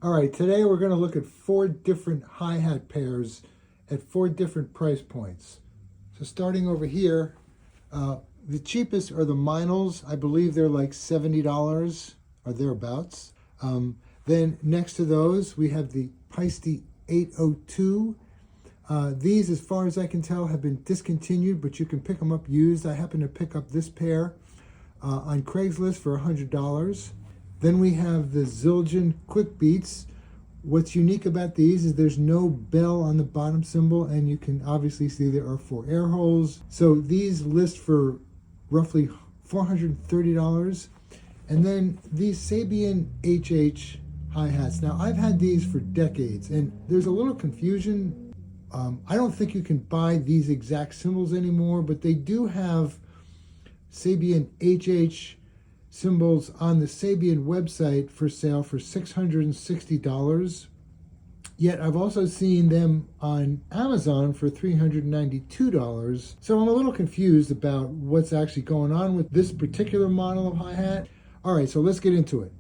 All right, today we're going to look at 4 different hi-hat pairs at 4 different price points. So starting over here, the cheapest are the Meinls. I believe they're like $70 or thereabouts. Then next to those, we have the Paiste 802. These, as far as I can tell, have been discontinued, but you can pick them up used. I happen to pick up this pair on Craigslist for $100. Then we have the Zildjian Quickbeats. What's unique about these is there's no bell on the bottom cymbal, and you can obviously see there are 4 air holes. So these list for roughly $430. And then these Sabian HH hi-hats. Now, I've had these for decades, and there's a little confusion. I don't think you can buy these exact cymbals anymore, but they do have Sabian HH cymbals on the Sabian website for sale for $660. Yet I've also seen them on Amazon for $392. So I'm a little confused about what's actually going on with this particular model of hi-hat. All right, so let's get into it.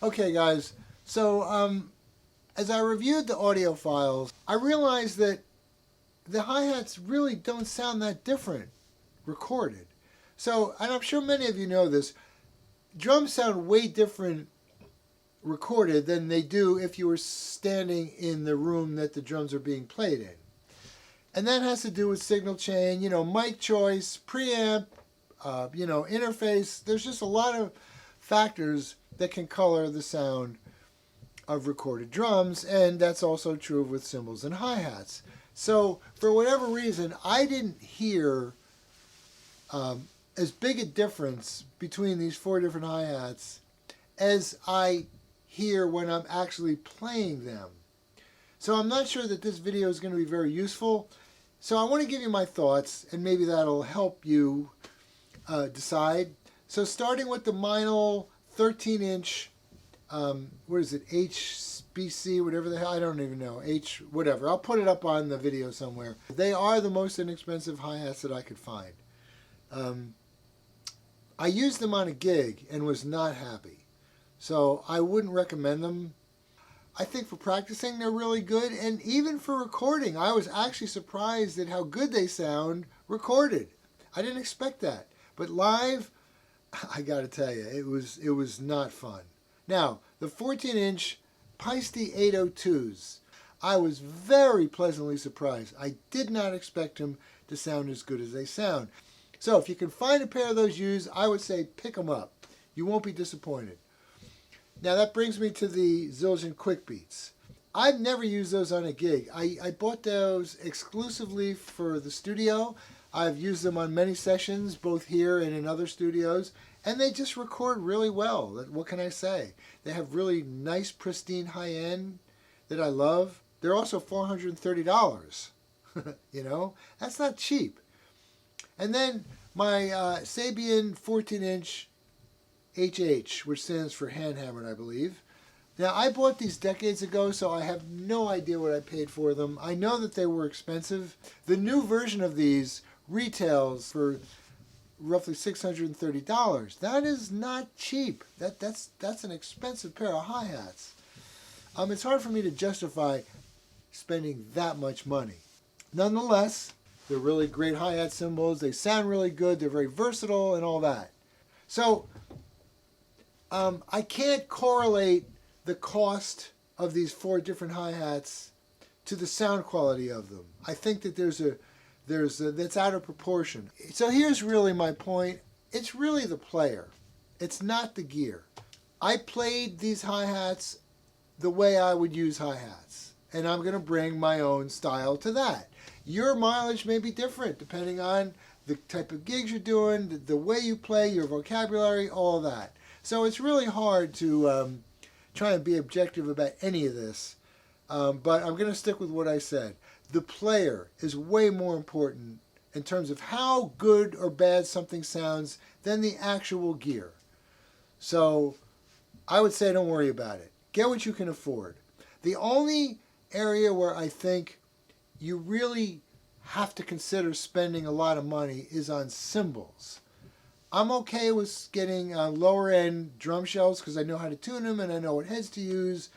Okay, guys, so as I reviewed the audio files, I realized that the hi-hats really don't sound that different recorded. So, and I'm sure many of you know this, drums sound way different recorded than they do if you were standing in the room that the drums are being played in. And that has to do with signal chain, mic choice, preamp, interface. There's just a lot of factors that can color the sound of recorded drums, and that's also true with cymbals and hi-hats. So for whatever reason, I didn't hear as big a difference between these 4 different hi-hats as I hear when I'm actually playing them. So I'm not sure that this video is going to be very useful. So I want to give you my thoughts, and maybe that'll help you decide. So starting with the Meinl 13-inch, what is it, HBC, whatever the hell, I don't even know, whatever. I'll put it up on the video somewhere. They are the most inexpensive hi-hats that I could find. I used them on a gig and was not happy. So I wouldn't recommend them. I think for practicing they're really good, and even for recording, I was actually surprised at how good they sound recorded. I didn't expect that, but live, I gotta tell you, it was not fun. Now, the 14-inch Paiste 802s, I was very pleasantly surprised. I did not expect them to sound as good as they sound. So if you can find a pair of those used, I would say pick them up. You won't be disappointed. Now that brings me to the Zildjian Quickbeats. I've never used those on a gig. I bought those exclusively for the studio. I've used them on many sessions, both here and in other studios, and they just record really well. What can I say? They have really nice, pristine high-end that I love. They're also $430. You know, that's not cheap. And then my Sabian 14-inch HH, which stands for hand hammered, I believe. Now, I bought these decades ago, so I have no idea what I paid for them. I know that they were expensive. The new version of these retails for roughly $630. That is not cheap. That's an expensive pair of hi-hats. It's hard for me to justify spending that much money. Nonetheless, they're really great hi-hat cymbals. They sound really good. They're very versatile and all that. So, I can't correlate the cost of these 4 different hi-hats to the sound quality of them. I think that that's out of proportion. So here's really my point. It's really the player. It's not the gear. I played these hi-hats the way I would use hi-hats, and I'm going to bring my own style to that. Your mileage may be different depending on the type of gigs you're doing, the way you play, your vocabulary, all that. So it's really hard to try and be objective about any of this, but I'm going to stick with what I said. The player is way more important in terms of how good or bad something sounds than the actual gear. So I would say don't worry about it. Get what you can afford. The only area where I think you really have to consider spending a lot of money is on cymbals. I'm okay with getting lower end drum shells because I know how to tune them and I know what heads to use.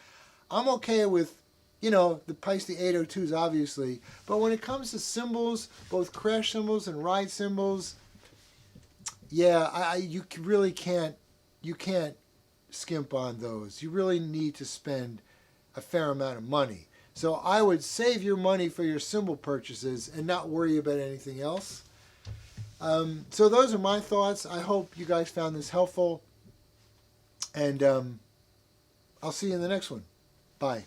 I'm okay with, you know, the Paiste 802s obviously, but when it comes to cymbals, both crash cymbals and ride cymbals, yeah, you really can't skimp on those. You really need to spend a fair amount of money. So I would save your money for your cymbal purchases and not worry about anything else. So those are my thoughts. I hope you guys found this helpful. And I'll see you in the next one. Bye.